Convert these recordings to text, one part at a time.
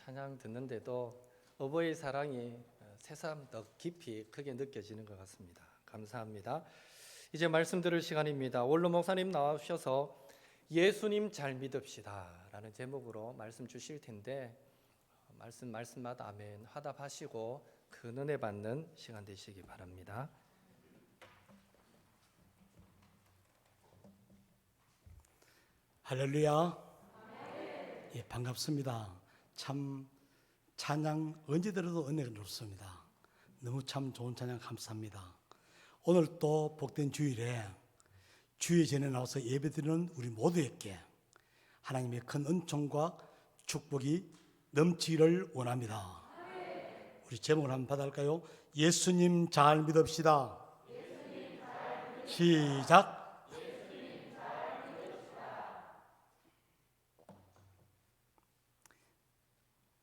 찬양 듣는데도 어버이의 사랑이 새삼 더 깊이 크게 느껴지는 것 같습니다. 감사합니다. 이제 말씀 들을 시간입니다. 원로 목사님 나와주셔서 예수님 잘 믿읍시다 라는 제목으로 말씀 주실 텐데 말씀마다 아멘 화답하시고 큰 은혜 받는 시간 되시기 바랍니다. 할렐루야. 예, 반갑습니다. 참 찬양 언제 들어도 은혜가 높습니다. 너무 참 좋은 찬양 감사합니다. 오늘 또 복된 주일에 주의 전에 나와서 예배드리는 우리 모두에게 하나님의 큰 은총과 축복이 넘치기를 원합니다. 우리 제목을 한번 받아볼까요? 예수님 잘 믿읍시다. 시작.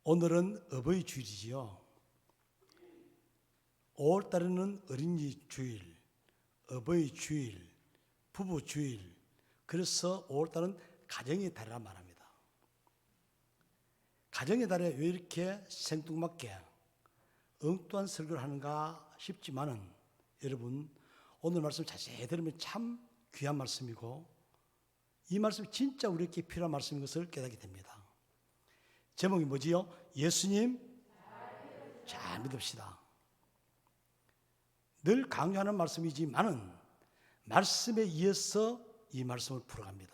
오늘은 어버이 주일이지요. 5월달에는 어린이 주일, 어버이 주일, 부부 주일. 그래서 5월달은 가정의 달이라 말합니다. 가정의 달에 왜 이렇게 생뚱맞게 엉뚱한 설교를 하는가 싶지만은 여러분 오늘 말씀 자세히 들으면 참 귀한 말씀이고 이 말씀이 진짜 우리에게 필요한 말씀인 것을 깨닫게 됩니다. 제목이 뭐지요? 예수님 잘 믿읍시다. 늘 강조하는 말씀이지만은 말씀에 이어서 이 말씀을 풀어갑니다.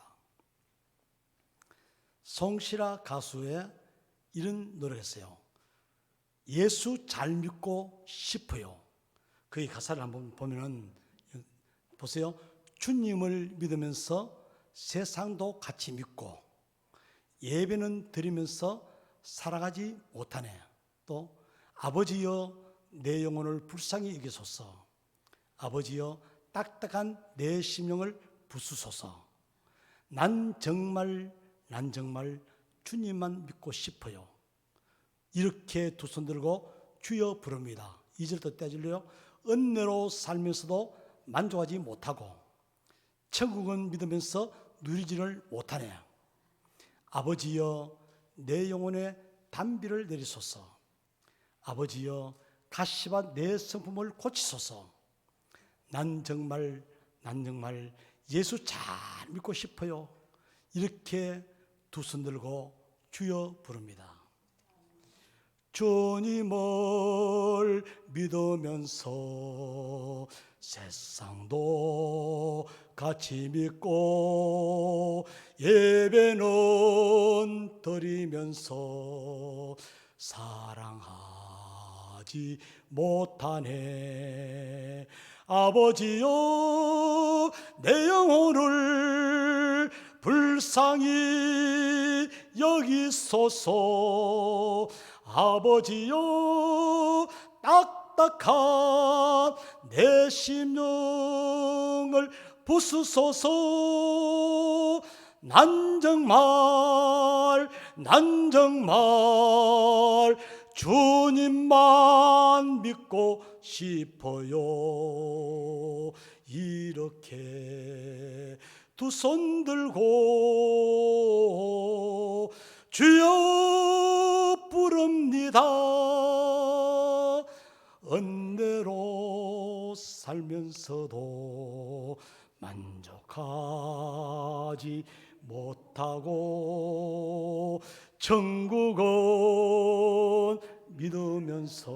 송시라 가수의 이런 노래를 했어요. 예수 잘 믿고 싶어요. 그의 가사를 한번 보면은 보세요. 주님을 믿으면서 세상도 같이 믿고 예배는 드리면서 살아가지 못하네. 또 아버지여 내 영혼을 불쌍히 여기소서. 아버지여 딱딱한 내 심령을 부수소서. 난 정말 주님만 믿고 싶어요. 이렇게 두 손 들고 주여 부릅니다. 2절부터 떼질래요. 은혜로 살면서도 만족하지 못하고 천국은 믿으면서 누리지를 못하네. 아버지여 내 영혼에 단비를 내리소서. 아버지여 가시밭 내 성품을 고치소서. 난 정말 예수 잘 믿고 싶어요. 이렇게 두 손 들고 주여 부릅니다. 주님을 믿으면서 세상도 같이 믿고 예배는 드리면서 사랑하지 못하네. 아버지여 내 영혼을 불쌍히 여기소서. 아버지여 딱딱한 내 심령을 부수소서. 난 정말 주님만 믿고 싶어요. 이렇게 두 손 들고 주여 부릅니다. 은혜로 살면서도 만족하지 못하고 천국은 믿으면서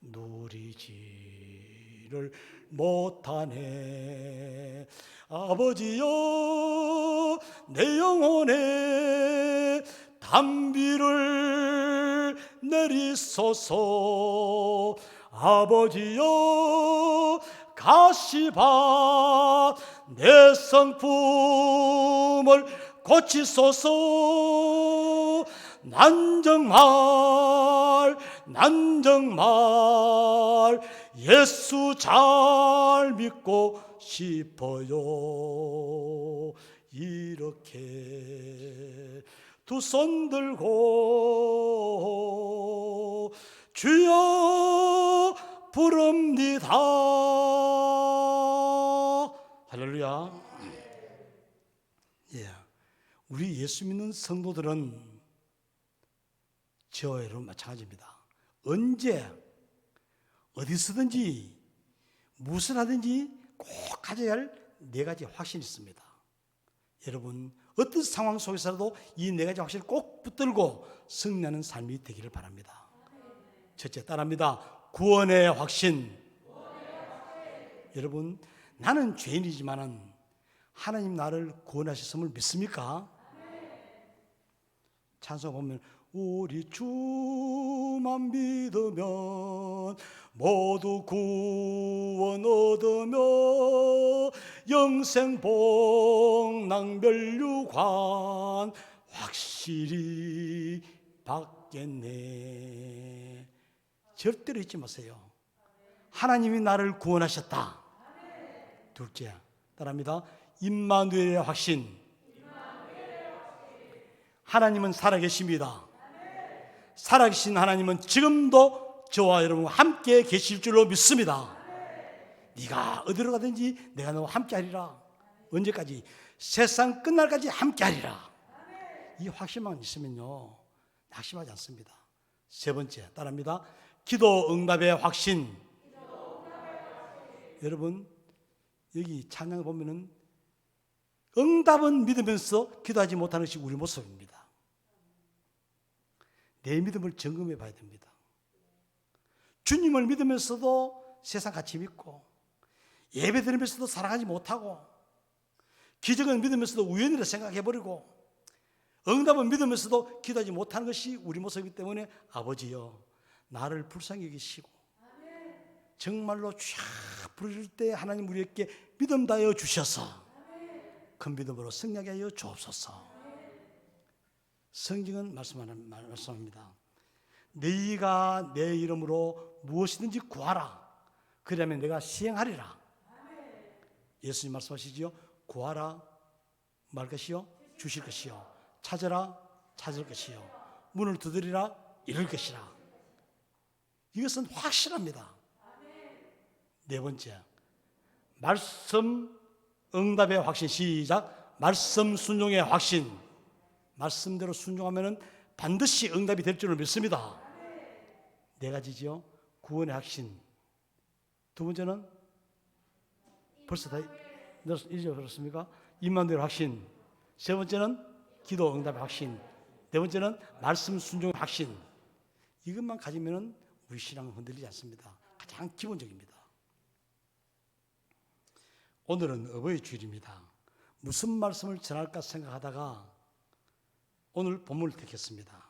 누리지를 못하네. 아버지여 내 영혼에 단비를 내리소서. 아버지여 가시밭 내 성품을 고치소서. 난 정말 예수 잘 믿고 싶어요. 이렇게 두 손 들고 주여 부릅니다. 할렐루야. 예, 우리 예수 믿는 성도들은 저와 여러분 마찬가지입니다. 언제 어디서든지 무엇을 하든지 꼭 가져야 할 네 가지 확신이 있습니다. 여러분 어떤 상황 속에서라도 이 네 가지 확신을 꼭 붙들고 승리하는 삶이 되기를 바랍니다. 첫째 따라합니다. 구원의 확신. 여러분 나는 죄인이지만은 하나님 나를 구원하셨음을 믿습니까? 찬송 보면 우리 주만 믿으면 모두 구원 얻으며 영생 복락멸류관 확실히 받겠네. 절대로 잊지 마세요. 하나님이 나를 구원하셨다. 둘째 따라합니다. 임마누엘의 확신. 하나님은 살아계십니다. 살아계신 하나님은 지금도 저와 여러분과 함께 계실 줄로 믿습니다. 네가 어디로 가든지 내가 너와 함께 하리라. 언제까지? 세상 끝날까지 함께 하리라. 이 확신만 있으면요 낙심하지 않습니다. 세 번째 따라합니다. 기도 응답의 확신. 여러분 여기 찬양을 보면은 응답은 믿으면서 기도하지 못하는 것이 우리 모습입니다. 내 믿음을 점검해 봐야 됩니다. 주님을 믿으면서도 세상 같이 믿고 예배 드리면서도 사랑하지 못하고 기적은 믿으면서도 우연이라 생각해버리고 응답은 믿으면서도 기도하지 못하는 것이 우리 모습이기 때문에 아버지여 나를 불쌍히 여기시고 정말로 쫙 부르실 때 하나님 우리에게 믿음 다하여 주셔서 큰 믿음으로 승리하게 하여 주옵소서. 성경은 말씀합니다. 너희가 내 이름으로 무엇이든지 구하라. 그러면 내가 시행하리라. 예수님 말씀하시지요. 구하라 말 것이요 주실 것이요 찾으라 찾을 것이요 문을 두드리라 열릴 것이라. 이것은 확실합니다. 네 번째 말씀 응답의 확신. 시작. 말씀 순종의 확신. 말씀대로 순종하면 반드시 응답이 될 줄을 믿습니다. 네 가지죠. 구원의 확신. 두 번째는 벌써 다 잊어버렸습니까? 임마누엘 확신. 세 번째는 기도 응답의 확신. 네 번째는 말씀 순종의 확신. 이것만 가지면 우리 신앙은 흔들리지 않습니다. 가장 기본적입니다. 오늘은 어버이 주일입니다. 무슨 말씀을 전할까 생각하다가 오늘 본문을 택했습니다.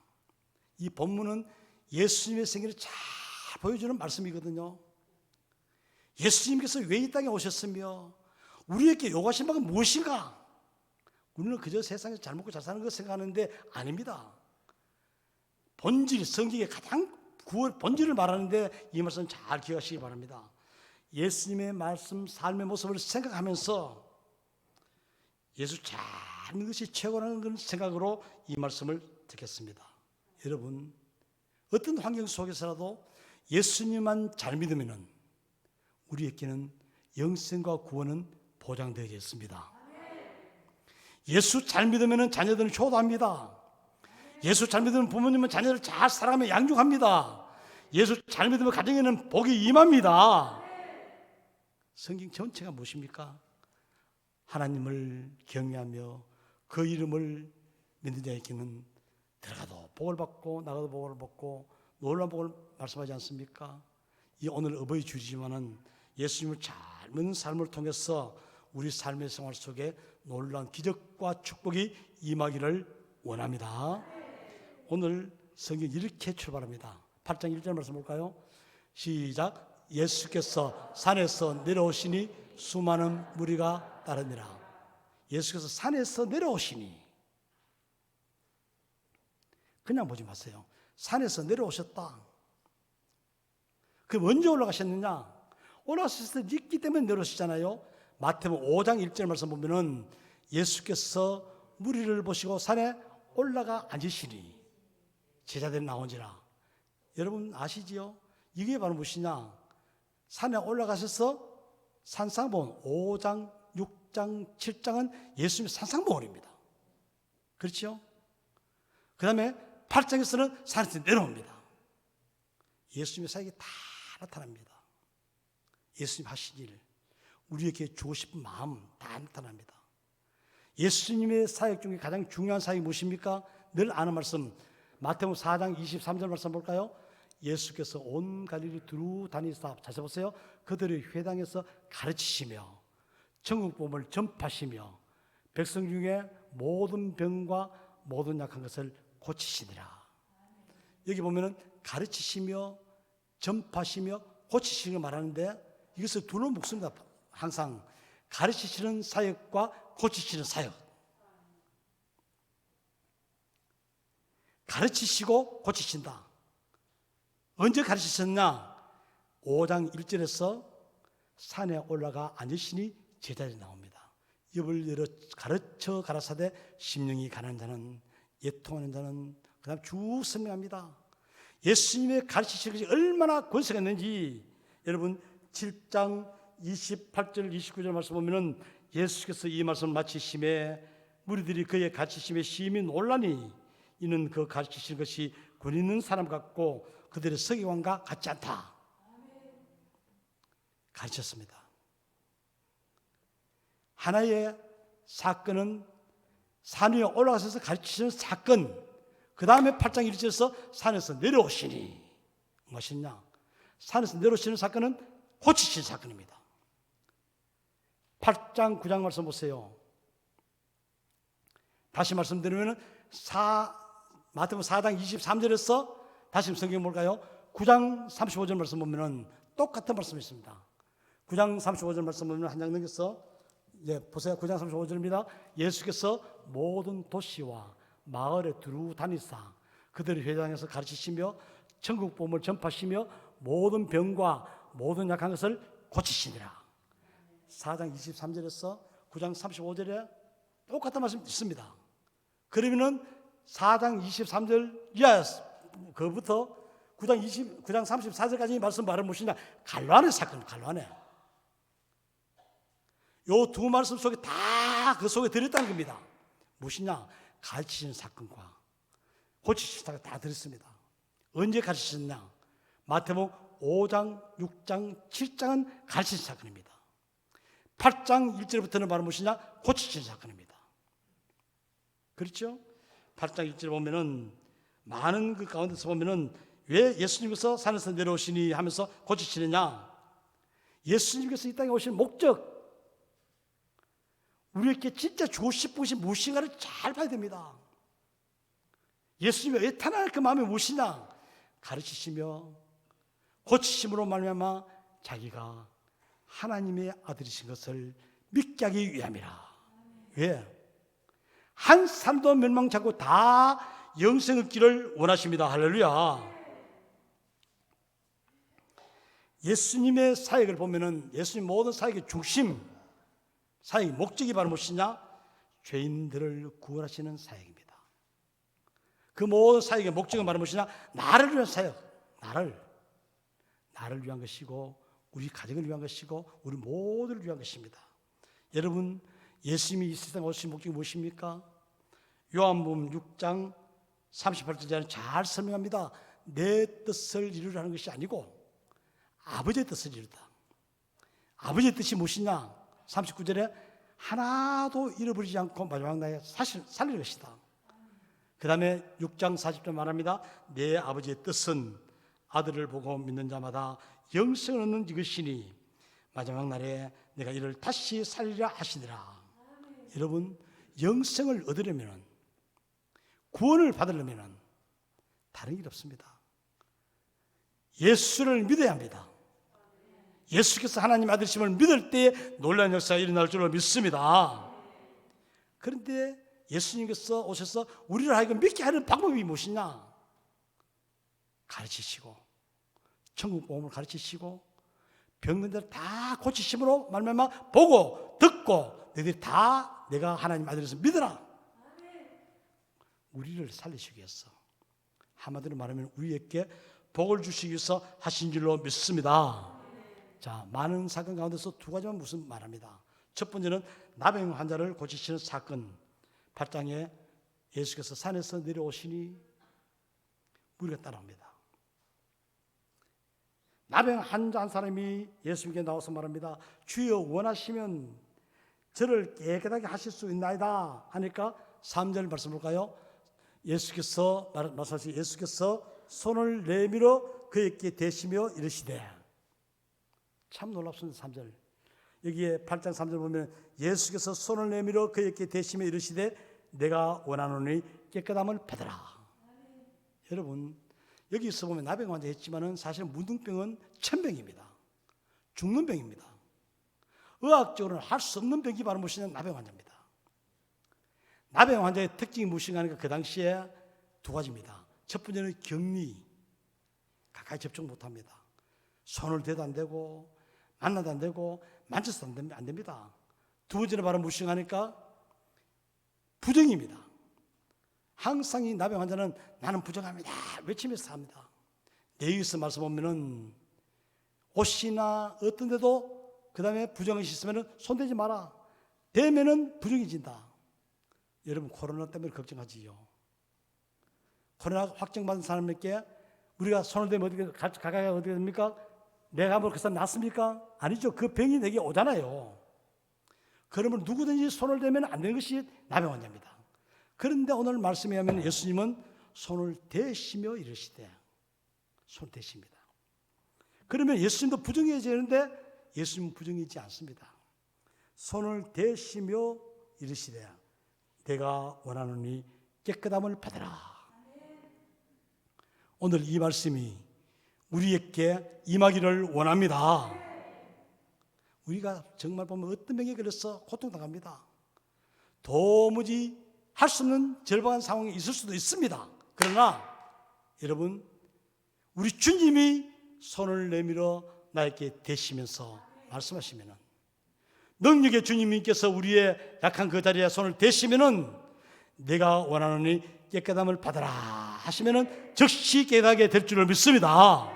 이 본문은 예수님의 생애를 잘 보여주는 말씀이거든요. 예수님께서 왜 이 땅에 오셨으며 우리에게 요구하신 바가 무엇인가? 우리는 그저 세상에서 잘 먹고 잘 사는 것 생각하는데 아닙니다. 본질, 성경의 가장 본질을 말하는데 이 말씀 잘 기억하시기 바랍니다. 예수님의 말씀, 삶의 모습을 생각하면서 예수 잘 믿는 것이 최고라는 생각으로 이 말씀을 듣겠습니다. 여러분, 어떤 환경 속에서라도 예수님만 잘 믿으면 우리에게는 영생과 구원은 보장되겠습니다. 예수 잘 믿으면 자녀들은 효도합니다. 예수 잘 믿으면 부모님은 자녀를 잘 사랑하며 양육합니다. 예수 잘 믿으면 가정에는 복이 임합니다. 성경 전체가 무엇입니까? 하나님을 경외하며 그 이름을 믿는 자에게는 들어가도 복을 받고 나가도 복을 받고 놀라운 복을 말씀하지 않습니까? 이 오늘 어버이 주일이지만은 예수님을 잘 믿는 삶을 통해서 우리 삶의 생활 속에 놀라운 기적과 축복이 임하기를 원합니다. 오늘 성경 이렇게 출발합니다. 8장 1절 말씀 볼까요? 시작. 예수께서 산에서 내려오시니 수많은 무리가 따르니라. 예수께서 산에서 내려오시니 그냥 보지 마세요. 산에서 내려오셨다. 그럼 언제 올라가셨느냐? 올라가셨을 때 있기 때문에 내려오시잖아요. 마태복음 5장 1절 말씀 보면은 예수께서 무리를 보시고 산에 올라가 앉으시니 제자들이 나온지라. 여러분 아시지요? 이게 바로 무엇이냐? 산에 올라가셔서 산상보원 5장, 6장, 7장은 예수님의 산상보원입니다. 그렇죠? 그 다음에 8장에서는 산에서 내려옵니다. 예수님의 사역이 다 나타납니다. 예수님 하신 일, 우리에게 주고 싶은 마음 다 나타납니다. 예수님의 사역 중에 가장 중요한 사역이 무엇입니까? 늘 아는 말씀, 마태복음 4장 23절 말씀 볼까요? 예수께서 온 갈릴리 두루 다니사, 자세 보세요. 그들의 회당에서 가르치시며 천국 복음을 전파하시며 백성 중에 모든 병과 모든 약한 것을 고치시니라. 여기 보면은 가르치시며 전파하시며 고치시는 걸 말하는데 이것을 둘로 묶습니다. 항상 가르치시는 사역과 고치시는 사역. 가르치시고 고치신다. 언제 가르치셨냐? 5장 1절에서 산에 올라가 앉으시니 제자들이 나옵니다. 입을 열어 가르쳐 가라사대 심령이 가난한 자는 애통하는 자는 그 다음 쭉 설명합니다. 예수님의 가르치시는 것이 얼마나 권세가 있는지 여러분 7장 28절 29절 말씀 보면은 예수께서 이 말씀을 마치심에 무리들이 그의 가르치심에 심히 놀라니 이는 그 가르치시는 것이 권 있는 사람 같고 그들의 서기관과 같지 않다. 가르쳤습니다. 하나의 사건은 산 위에 올라가서 가르치시는 사건, 그 다음에 8장 1절에서 산에서 내려오시니 무엇이냐? 산에서 내려오시는 사건은 고치시는 사건입니다. 8장 9장 말씀 보세요. 다시 말씀드리면 마태복음 4장 23절에서 다시 성경 볼까요? 9장 35절 말씀 보면은 똑같은 말씀이 있습니다. 9장 35절 말씀 보면 한 장 넘겨서 보세요. 9장 35절입니다. 예수께서 모든 도시와 마을에 두루 다니사 그들의 회당에서 가르치시며 천국 복음을 전파하시며 모든 병과 모든 약한 것을 고치시니라. 4장 23절에서 9장 35절에 똑같은 말씀이 있습니다. 그러면은 4장 23절 이하 그부터 9장 34절까지 말씀 말은 무엇이냐? 갈로안의 사건, 갈로안의. 요 두 말씀 속에 다 그 속에 들었다는 겁니다. 무엇이냐? 가르치시는 사건과 고치시는 사건 다 들었습니다. 언제 가르치셨냐? 마태복음 5장, 6장, 7장은 가르치시는 사건입니다. 8장 1절부터는 바로 무엇이냐? 고치시는 사건입니다. 그렇죠? 8장 1절 보면은 많은 그 가운데서 보면은 왜 예수님께서 산에서 내려오시니 하면서 고치시느냐? 예수님께서 이 땅에 오신 목적, 우리에게 진짜 주고 싶은 것이 무엇인가를 잘 봐야 됩니다. 예수님이 왜 태어날 그 마음이 무엇이냐? 가르치시며 고치심으로 말미암아 자기가 하나님의 아들이신 것을 믿게 하기 위함이라. 왜? 한 사람도 멸망치 않고 다 영생 얻기를 원하십니다. 할렐루야. 예수님의 사역을 보면은 예수님 모든 사역의 중심, 사역의 목적이 바로 무엇이냐? 죄인들을 구원하시는 사역입니다. 그 모든 사역의 목적은 바로 무엇이냐? 나를 위한 사역, 나를 위한 것이고 우리 가정을 위한 것이고 우리 모두를 위한 것입니다. 여러분, 예수님이 이 세상에 오신 목적이 무엇입니까? 요한복음 6장 38절에 잘 설명합니다. 내 뜻을 이루라는 것이 아니고 아버지의 뜻을 이루다. 아버지의 뜻이 무엇이냐? 39절에 하나도 잃어버리지 않고 마지막 날에 살릴 것이다. 그 다음에 6장 40절 말합니다. 내 아버지의 뜻은 아들을 보고 믿는 자마다 영생을 얻는 이것이니 마지막 날에 내가 이를 다시 살리라 하시니라. 여러분, 영생을 얻으려면, 구원을 받으려면 다른 길 없습니다. 예수를 믿어야 합니다. 예수께서 하나님 아들이심을 믿을 때에 놀라운 역사가 일어날 줄로 믿습니다. 그런데 예수님께서 오셔서 우리를 하여금 믿게 하는 방법이 무엇이냐? 가르치시고 천국 복음을 가르치시고 병든 자를 다 고치심으로 말미암아 보고 듣고 너희들이 다 내가 하나님 아들이서 믿어라. 우리를 살리시기 위해서, 한마디로 말하면 우리에게 복을 주시기 위해서 하신 줄로 믿습니다. 자, 많은 사건 가운데서 두 가지만 무슨 말합니다. 첫 번째는 나병 환자를 고치시는 사건. 8장에 예수께서 산에서 내려오시니 우리가 따라옵니다. 나병 환자 한 사람이 예수님께 나와서 말합니다. 주여 원하시면 저를 깨끗하게 하실 수 있나이다 하니까 3절 말씀 볼까요? 예수께서 말씀하시기 예수께서 손을 내밀어 그에게 대시며 이르시되, 참 놀랍습니다. 3절 여기에 8장 3절 보면 예수께서 손을 내밀어 그에게 대시며 이르시되 내가 원하노니 깨끗함을 받으라. 여러분 여기서 보면 나병 환자 했지만은 사실 무등병은 천병입니다. 죽는 병입니다. 의학적으로는 할 수 없는 병이 바로 무엇이냐? 나병 환자입니다. 나병 환자의 특징이 무엇인가 하니까 그 당시에 두 가지입니다. 첫 번째는 격리, 가까이 접촉 못합니다. 손을 대도 안 되고 만나도 안 되고 만져서도 안 됩니다. 두 번째는 바로 무엇인가 하니까 부정입니다. 항상 이 나병 환자는 나는 부정합니다 외치면서 삽니다. 내에서 말씀 보면은 옷이나 어떤 데도 그 다음에 부정이 있으면 손대지 마라. 대면은 부정해진다. 여러분 코로나 때문에 걱정하지요. 코로나 확정받은 사람에게 우리가 손을 대면 어떻게 가까이 어떻게 됩니까? 내가 한번 그 사람 낫습니까? 아니죠. 그 병이 내게 오잖아요. 그러면 누구든지 손을 대면 안 되는 것이 나병 환자입니다. 그런데 오늘 말씀에 하면 예수님은 손을 대시며 이르시되, 손을 대십니다. 그러면 예수님도 부정해져야 되는데 예수님은 부정이지 않습니다. 손을 대시며 이르시되 내가 원하노니 깨끗함을 받으라. 오늘 이 말씀이 우리에게 임하기를 원합니다. 우리가 정말 보면 어떤 병에 걸려서 고통당합니다. 도무지 할 수 없는 절박한 상황이 있을 수도 있습니다. 그러나 여러분 우리 주님이 손을 내밀어 나에게 대시면서 말씀하시면은, 능력의 주님께서 우리의 약한 그 자리에 손을 대시면은 내가 원하노니 깨끗함을 받아라 하시면은 즉시 깨닫게 될 줄을 믿습니다.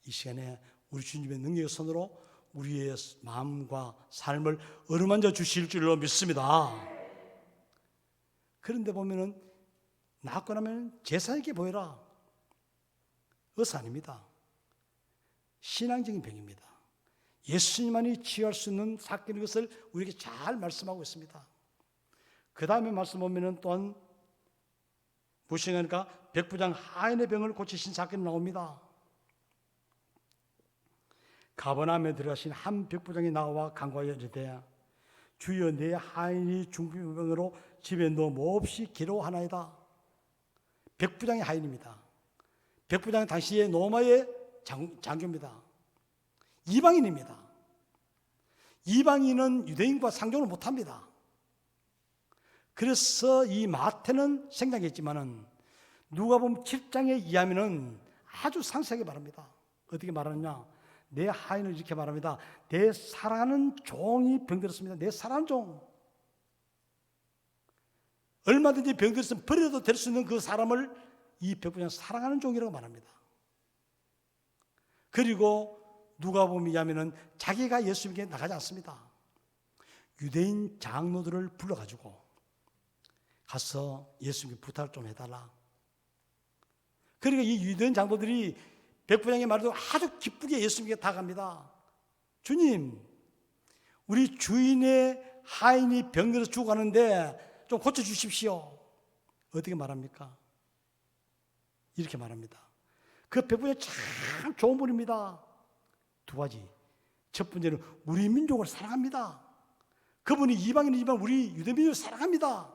이 시간에 우리 주님의 능력의 손으로 우리의 마음과 삶을 어루만져 주실 줄로 믿습니다. 그런데 보면은 낫고 나면 제사에게 보여라. 의사 아닙니다. 신앙적인 병입니다. 예수님만이 치유할 수 있는 사건인 것을 우리에게 잘 말씀하고 있습니다. 그 다음에 말씀 보면은 또한 무엇인가 백부장 하인의 병을 고치신 사건이 나옵니다. 가버나움에 들어가신 한 백부장이 나와 간구하여 이르되 주여 내 하인이 중풍병으로 집에 누워 몹시 괴로워하나이다. 백부장의 하인입니다. 백부장은 당시의 로마의 장교입니다. 이방인입니다. 이방인은 유대인과 상종을 못합니다. 그래서 이 마태는 생략했지만은 누가복음 7장에 이하면은 아주 상세하게 말합니다. 어떻게 말하느냐? 내 하인을 이렇게 말합니다. 내 사랑하는 종이 병들었습니다. 내 사랑하는 종. 얼마든지 병들었으면 버려도 될 수 있는 그 사람을 이 백부장은 사랑하는 종이라고 말합니다. 그리고 누가복음에 의하면은 자기가 예수님께 나가지 않습니다. 유대인 장로들을 불러가지고 가서 예수님께 부탁을 좀 해달라. 그러니까 이 유대인 장로들이 백부장의 말도 아주 기쁘게 예수님께 다가갑니다. 주님, 우리 주인의 하인이 병들어서 죽어가는데 좀 고쳐주십시오. 어떻게 말합니까? 이렇게 말합니다. 그 백부장이 참 좋은 분입니다. 두 가지. 첫 번째는 우리 민족을 사랑합니다. 그분이 이방인이지만 우리 유대민족을 사랑합니다.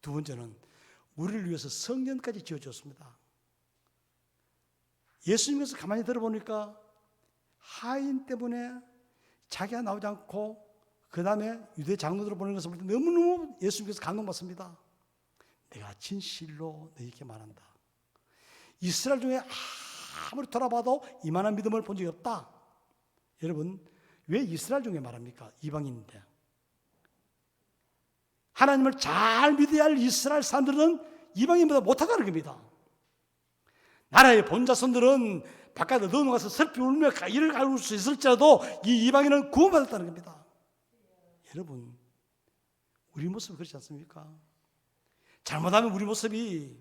두 번째는 우리를 위해서 성전까지 지어줬습니다. 예수님께서 가만히 들어보니까 하인 때문에 자기가 나오지 않고 그 다음에 유대 장로들을 보는 것을 볼 때 너무너무 예수님께서 감동받습니다. 내가 진실로 너희에게 말한다. 이스라엘 중에 아무리 돌아봐도 이만한 믿음을 본 적이 없다. 여러분, 왜 이스라엘 중에 말합니까? 이방인인데. 하나님을 잘 믿어야 할 이스라엘 사람들은 이방인보다 못하다는 겁니다. 나라의 본자손들은 바깥에 넘어가서 슬피 울며 이를 가울 수 있을지라도 이 이방인은 구원받았다는 겁니다. 여러분, 우리 모습이 그렇지 않습니까? 잘못하면 우리 모습이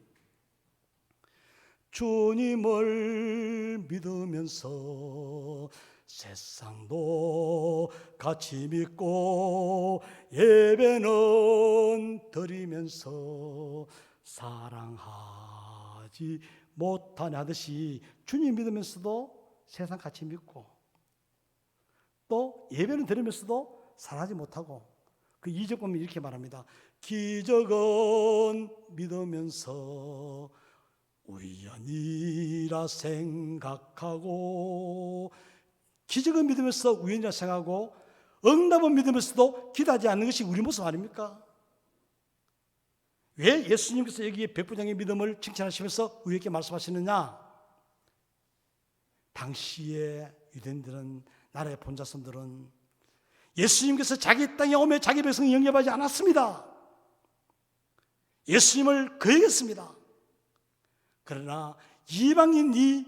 주님을 믿으면서 세상도 같이 믿고 예배는 드리면서 사랑하지 못하냐 하듯이 주님 믿으면서도 세상 같이 믿고 또 예배는 드리면서도 사랑하지 못하고 그 2절 보면 이렇게 말합니다. 기적은 믿으면서 우연이라 생각하고 기적은 믿으면서 우연이라 생각하고 응답은 믿으면서도 기도하지 않는 것이 우리 모습 아닙니까? 왜 예수님께서 여기에 백부장의 믿음을 칭찬하시면서 우리에게 말씀하시느냐? 당시의 유대인들은 나라의 본자손들은 예수님께서 자기 땅에 오며 자기 백성을 영접하지 않았습니다. 예수님을 거역했습니다. 그러나 이방인 이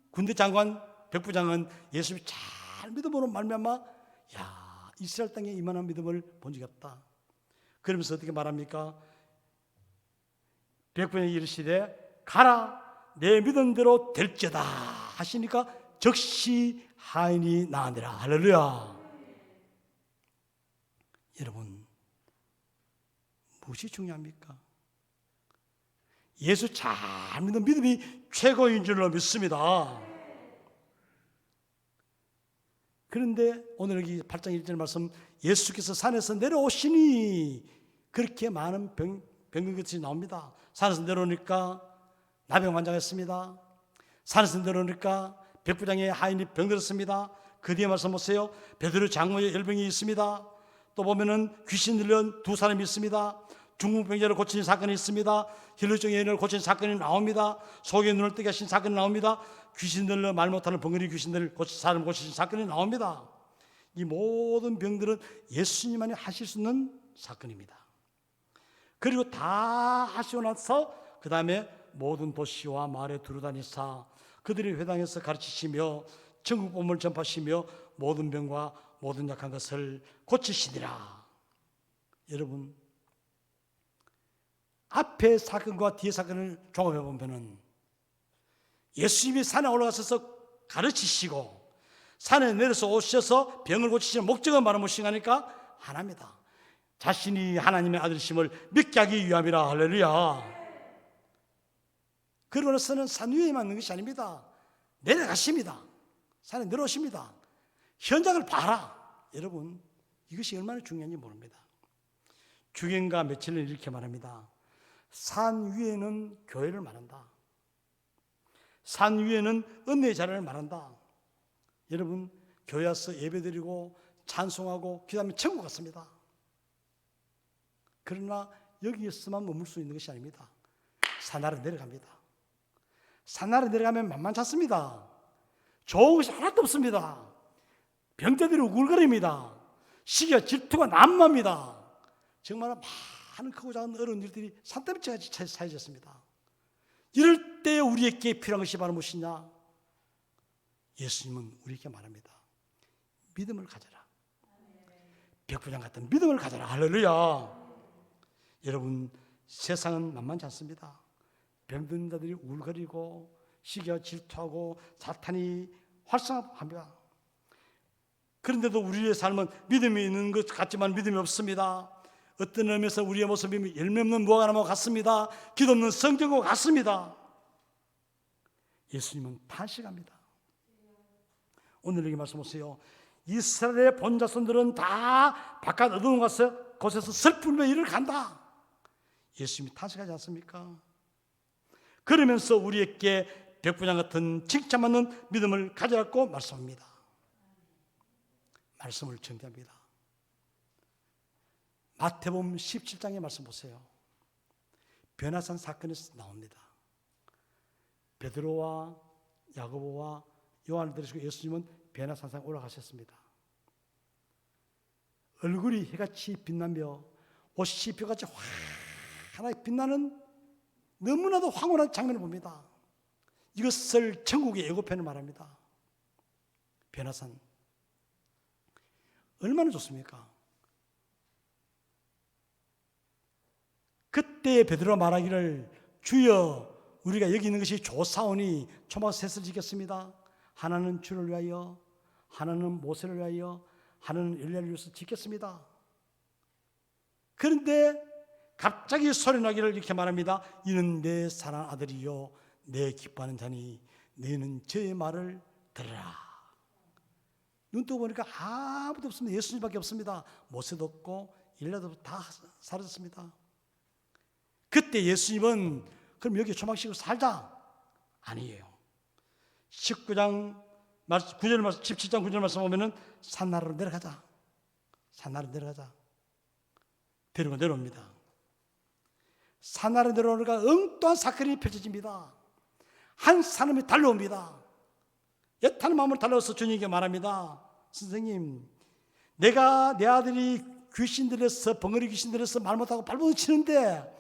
군대 장관 백부장은 예수님을 잘 믿음으로 말미암아 이스라엘 땅에 이만한 믿음을 본 적이 없다. 그러면서 어떻게 말합니까? 백부장이 이르시되 가라 내 믿음대로 될지어다 하시니까 즉시 하인이 나으니라. 할렐루야. 여러분 무엇이 중요합니까? 예수 잘 믿는 믿음이 최고인 줄로 믿습니다. 그런데 오늘 여기 8장 1절 말씀 예수께서 산에서 내려오시니 그렇게 많은 병들것이 나옵니다. 산에서 내려오니까 나병 환자였습니다. 산에서 내려오니까 백부장의 하인이 병들었습니다. 그 뒤에 말씀 보세요. 베드로 장모의 열병이 있습니다. 또 보면은 귀신 들린 두 사람이 있습니다. 중풍병자를 고친 사건이 있습니다. 혈루증 여인을 고친 사건이 나옵니다. 속에 눈을 뜨게 하신 사건이 나옵니다. 귀신 들려 말 못하는 벙어리 귀신들을 사람 고치신 사건이 나옵니다. 이 모든 병들은 예수님만이 하실 수 있는 사건입니다. 그리고 다 하시고 나서 그 다음에 모든 도시와 마을에 두루다니사 그들이 회당에서 가르치시며 천국 복음을 전파하시며 모든 병과 모든 약한 것을 고치시니라. 여러분 앞에 사건과 뒤에 사건을 종합해 보면 예수님이 산에 올라가셔서 가르치시고 산에 내려서 오셔서 병을 고치시는 목적은 바로 무엇인가 하나입니다. 자신이 하나님의 아들이심을 믿게 하기 위함이라. 할렐루야. 그러고 나서는 산 위에만 있는 것이 아닙니다. 내려가십니다. 산에 내려오십니다. 현장을 봐라. 여러분 이것이 얼마나 중요한지 모릅니다. 주경가 며칠을 이렇게 말합니다. 산 위에는 교회를 말한다. 산 위에는 은혜의 자리를 말한다. 여러분 교회 와서 예배드리고 찬송하고 기도하면 천국 같습니다. 그러나 여기에서만 머물 수 있는 것이 아닙니다. 산 아래 내려갑니다. 산 아래 내려가면 만만치 않습니다. 좋은 것이 하나도 없습니다. 병자들이 우글거립니다. 시기와 질투가 난무합니다. 정말 많은 크고 작은 어려운 일들이 산더미같이 차여졌습니다. 이럴 때 우리에게 필요한 것이 바로 무엇이냐? 예수님은 우리에게 말합니다. 믿음을 가져라. 백부장 같은 믿음을 가져라. 할렐루야. 여러분 세상은 만만치 않습니다. 병든 자들이 울거리고 시기와 질투하고 사탄이 활성화합니다. 그런데도 우리의 삶은 믿음이 있는 것 같지만 믿음이 없습니다. 어떤 의미에서 우리의 모습이 열매 없는 무화과나무 같습니다. 기도 없는 성경과 같습니다. 예수님은 탄식합니다. 오늘 여기 말씀 보세요. 이스라엘의 본자손들은 다 바깥 어두운 곳에서 슬픔의 일을 간다. 예수님이 탄식하지 않습니까? 그러면서 우리에게 백부장 같은 칭찬받는 믿음을 가져갖고 말씀합니다. 말씀을 정리합니다. 마태복음 17장의 말씀 보세요. 변화산 사건에서 나옵니다. 베드로와 야고보와 요한을 데리시고 예수님은 변화산상에 올라가셨습니다. 얼굴이 해같이 빛나며 옷이 벼같이 환하게 빛나는 너무나도 황홀한 장면을 봅니다. 이것을 천국의 예고편을 말합니다. 변화산 얼마나 좋습니까? 그때 베드로가 말하기를 주여 우리가 여기 있는 것이 조사오니 초막 셋을 지켰습니다. 하나는 주를 위하여, 하나는 모세를 위하여, 하나는 엘리야를 위해서 지켰습니다. 그런데 갑자기 소리나기를 이렇게 말합니다. 이는 내 사랑하는 아들이요 내 기뻐하는 자니 너희는 저의 말을 들으라. 눈 뜨고 보니까 아무도 없습니다. 예수님밖에 없습니다. 모세도 없고 엘리야도 다 사라졌습니다. 그때 예수님은 그럼 여기 초막식으로 살자? 아니에요. 19장 9절 말씀, 17장 9절 말씀 보면은 산나라로 내려가자. 산나라로 내려가자. 내려옵니다. 산나라로 내려오니까 엉뚱한 사건이 펼쳐집니다. 한 사람이 달려옵니다. 애타는 마음으로 달려와서 주님께 말합니다. 선생님, 내가 내 아들이 귀신 들여서 벙어리 귀신 들여서 말 못하고 발버둥 치는데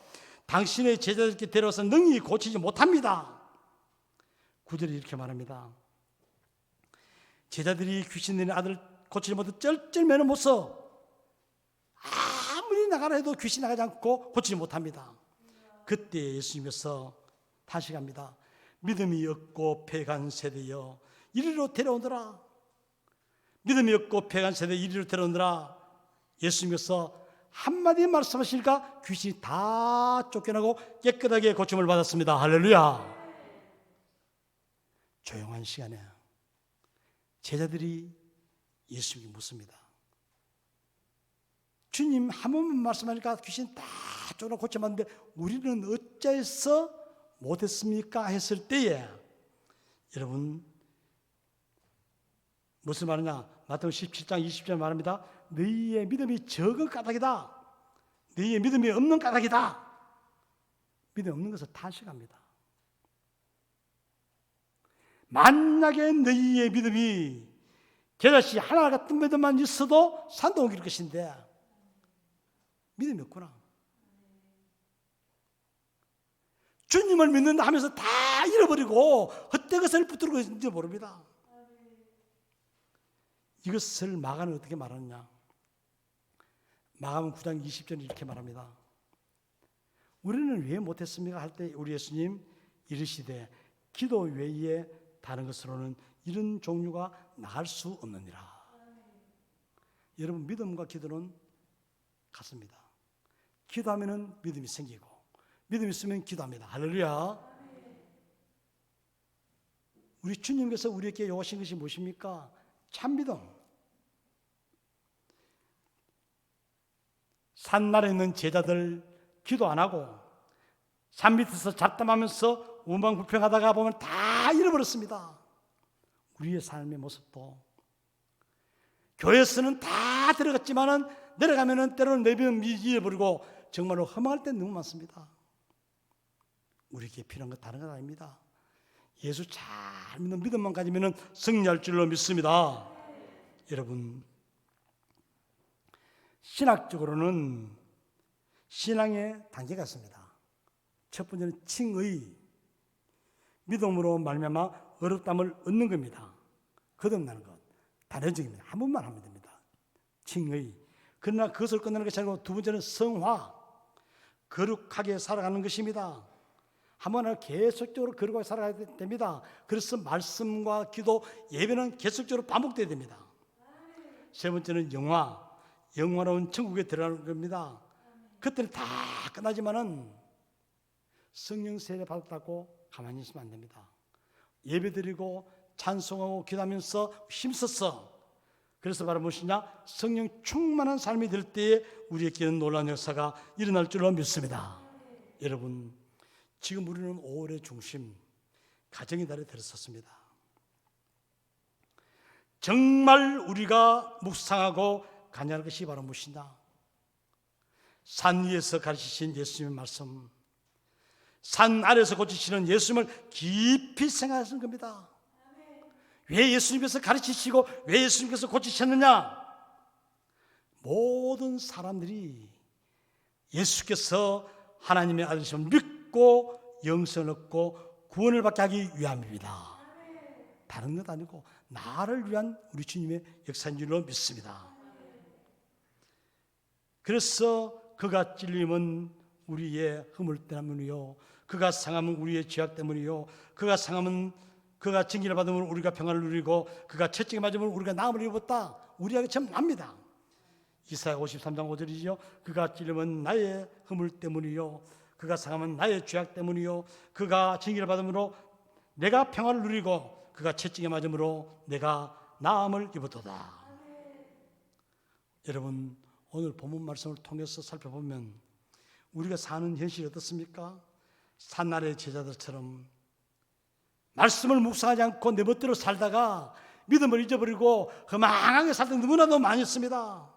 당신의 제자들께 데려와서 능히 고치지 못합니다. 9절에 이렇게 말합니다. 제자들이 귀신 들린 아들 고치지 못해 쩔쩔매는 모습, 아무리 나가라 해도 귀신 나가지 않고 고치지 못합니다. 그때 예수님께서 탄식합니다. 믿음이 없고 패간 세대여 이리로 데려오너라. 믿음이 없고 패간 세대 이리로 데려오너라. 예수님께서 한마디 말씀하시니까 귀신이 다 쫓겨나고 깨끗하게 고침을 받았습니다. 할렐루야. 조용한 시간에 제자들이 예수님께 묻습니다. 주님 한 번만 말씀하니까 귀신 다 쫓아 고쳐봤는데 우리는 어찌해서 못했습니까? 했을 때에 여러분 무슨 말이냐? 마태복음 17장 20절 말합니다. 너희의 믿음이 적은 까닭이다. 너희의 믿음이 없는 까닭이다. 믿음 없는 것을 탄식합니다. 만약에 너희의 믿음이 겨자씨 하나 같은 믿음만 있어도 산도 옮길 것인데 믿음이 없구나. 주님을 믿는다 하면서 다 잃어버리고 헛된 것을 붙들고 있는지 모릅니다. 이것을 마가는 어떻게 말하느냐? 마가복음 9장 20절에 이렇게 말합니다. 우리는 왜 못했습니까? 할 때 우리 예수님 이르시되 기도 외에 다른 것으로는 이런 종류가 나갈 수 없느니라. 여러분 믿음과 기도는 같습니다. 기도하면은 믿음이 생기고 믿음이 있으면 기도합니다. 할렐루야. 우리 주님께서 우리에게 요구하신 것이 무엇입니까? 참믿음. 산나라에 있는 제자들 기도 안 하고 산 밑에서 잡담하면서 우망불평하다가 보면 다 잃어버렸습니다. 우리의 삶의 모습도 교회에서는 다 들어갔지만은 내려가면은 때로는 내 믿음 잃어버리고 정말로 허망할 때 너무 많습니다. 우리에게 필요한 건 다른 건 아닙니다. 예수 잘 믿는 믿음만 가지면은 승리할 줄로 믿습니다. 여러분 신학적으로는 신앙의 단계가 있습니다. 첫 번째는 칭의, 믿음으로 말미암아 어렵담을 얻는 겁니다. 거듭나는 것, 단연적입니다. 한 번만 하면 됩니다. 칭의. 그러나 그것을 끝내는 것이 아니고 두 번째는 성화, 거룩하게 살아가는 것입니다. 한 번은 계속적으로 거룩하게 살아가야 됩니다. 그래서 말씀과 기도, 예배는 계속적으로 반복돼야 됩니다. 세 번째는 영화로운 천국에 들어가는 겁니다. 그때는 다 끝나지만은 성령 세례 받았다고 가만히 있으면 안 됩니다. 예배드리고 찬송하고 기도하면서 힘써서 그래서 바로 무엇이냐? 성령 충만한 삶이 될 때에 우리에게는 놀라운 역사가 일어날 줄로 믿습니다. 여러분 지금 우리는 5월의 중심 가정의 달에 들어섰습니다. 정말 우리가 묵상하고 간절한 것이 바로 무엇이냐? 산 위에서 가르치신 예수님의 말씀, 산 아래에서 고치시는 예수님을 깊이 생각하시는 겁니다. 왜 예수님께서 가르치시고 왜 예수님께서 고치셨느냐? 모든 사람들이 예수께서 하나님의 아들이심을 믿고 영생을 얻고 구원을 받게 하기 위함입니다. 다른 것 아니고 나를 위한 우리 주님의 역사인 줄로 믿습니다. 그래서 그가 찔림은 우리의 허물 때문이요, 그가 상함은 우리의 죄악 때문이요, 그가 상함은 그가 징계를 받으면 우리가 평안을 누리고 그가 채찍에 맞으면 우리가 나음을 입었다. 우리에게 전합니다. 이사야 53장 5절이죠. 그가 찔림은 나의 허물 때문이요, 그가 상함은 나의 죄악 때문이요, 그가 징계를 받음으로 내가 평안을 누리고 그가 채찍에 맞음으로 내가 나음을 입었도다. 여러분, 오늘 본문 말씀을 통해서 살펴보면 우리가 사는 현실이 어떻습니까? 산나라의 제자들처럼 말씀을 묵상하지 않고 내 멋대로 살다가 믿음을 잊어버리고 허망하게 살 때 너무나도 많이 있습니다.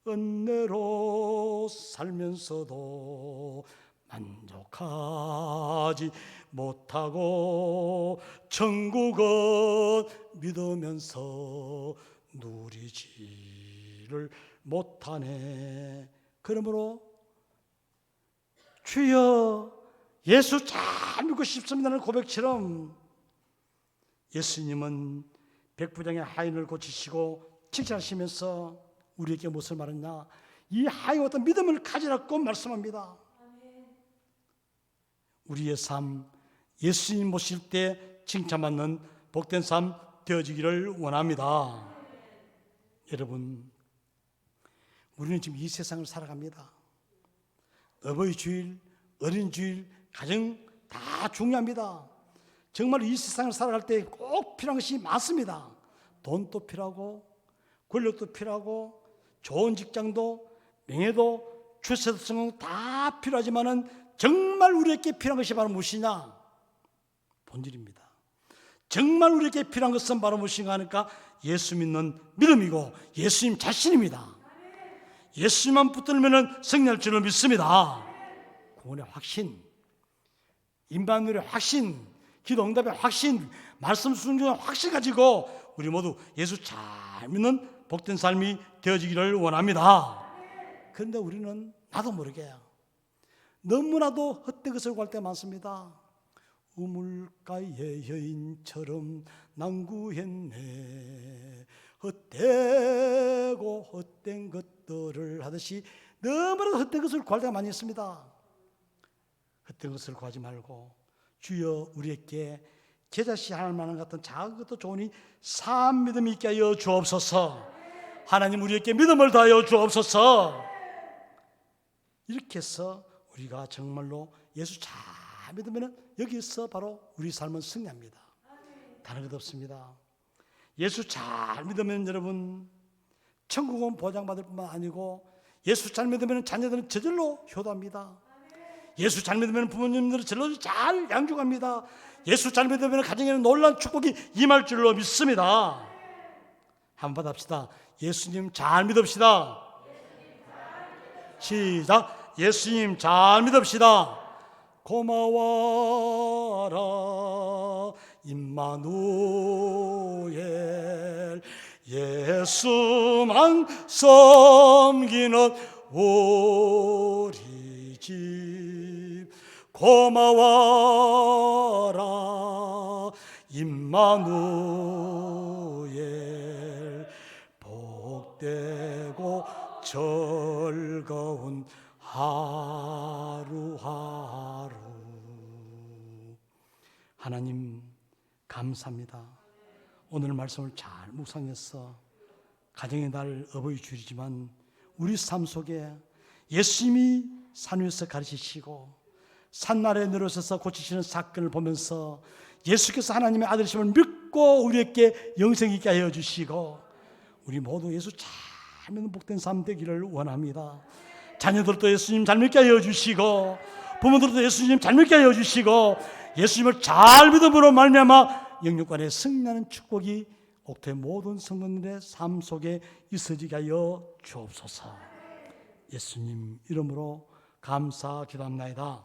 은혜로 살면서도 만족하지 못하고 천국은 믿으면서 누리지를 못하네. 그러므로 주여 예수 잘 믿고 싶습니다는 고백처럼 예수님은 백부장의 하인을 고치시고 칭찬하시면서 우리에게 무엇을 말했냐? 이 하인과 어떤 믿음을 가지라고 말씀합니다. 우리의 삶, 예수님 모실 때 칭찬받는 복된 삶 되어지기를 원합니다. 여러분, 우리는 지금 이 세상을 살아갑니다. 어버이 주일, 어린 주일, 가정 다 중요합니다. 정말 이 세상을 살아갈 때 꼭 필요한 것이 많습니다. 돈도 필요하고 권력도 필요하고 좋은 직장도 명예도 출세도 성공 다 필요하지만은 정말 우리에게 필요한 것이 바로 무엇이냐? 본질입니다. 정말 우리에게 필요한 것은 바로 무엇인가 하니까 예수 믿는 믿음이고 예수님 자신입니다. 예수님만 붙들면 승리할 줄을 믿습니다. 구원의 확신, 임마누엘의 확신, 기도 응답의 확신, 말씀 순종의 확신 가지고 우리 모두 예수 잘 믿는 복된 삶이 되어지기를 원합니다. 그런데 우리는 나도 모르게 너무나도 헛된 것을 구할 때 많습니다. 우물가의 여인처럼 난구했네. 헛되고 헛된 것들을 하듯이 너무나도 헛된 것을 구할 때가 많이 있습니다. 헛된 것을 구하지 말고 주여 우리에게 제자씨 할 만한 같은 작은 것도 좋으니 산 믿음이 있게 하여 주옵소서. 하나님 우리에게 믿음을 다하여 주옵소서. 이렇게 해서 우리가 정말로 예수 잘 믿으면 여기서 바로 우리 삶은 승리합니다. 다른 것 없습니다. 예수 잘 믿으면 여러분 천국은 보장받을 뿐만 아니고 예수 잘 믿으면 자녀들은 저절로 효도합니다. 예수 잘 믿으면 부모님들은 저절로 잘 양육합니다. 예수 잘 믿으면 가정에는 놀라운 축복이 임할 줄로 믿습니다. 한번 받읍시다. 예수님 잘 믿읍시다. 시작. 예수님 잘 믿읍시다. 고마워라 임마누엘 예수만 섬기는 우리 집 고마워라 임마누엘 복되고 즐거운 하루하루. 하나님 감사합니다. 오늘 말씀을 잘 묵상해서 가정의 날 어버이 주일이지만 우리 삶 속에 예수님이 산 위에서 가르치시고 산나라에 내려오셔서 고치시는 사건을 보면서 예수께서 하나님의 아들이심을 믿고 우리에게 영생 있게 하여 주시고 우리 모두 예수 잘 믿는 복된 삶 되기를 원합니다. 자녀들도 예수님 잘 믿게 하여 주시고 부모들도 예수님 잘 믿게 하여 주시고 예수님을 잘 믿음으로 말미암아 영육간에 승리하는 축복이 옥토의 모든 성도들의 삶 속에 있어지게 하여 주옵소서. 예수님 이름으로 감사 기도합나이다.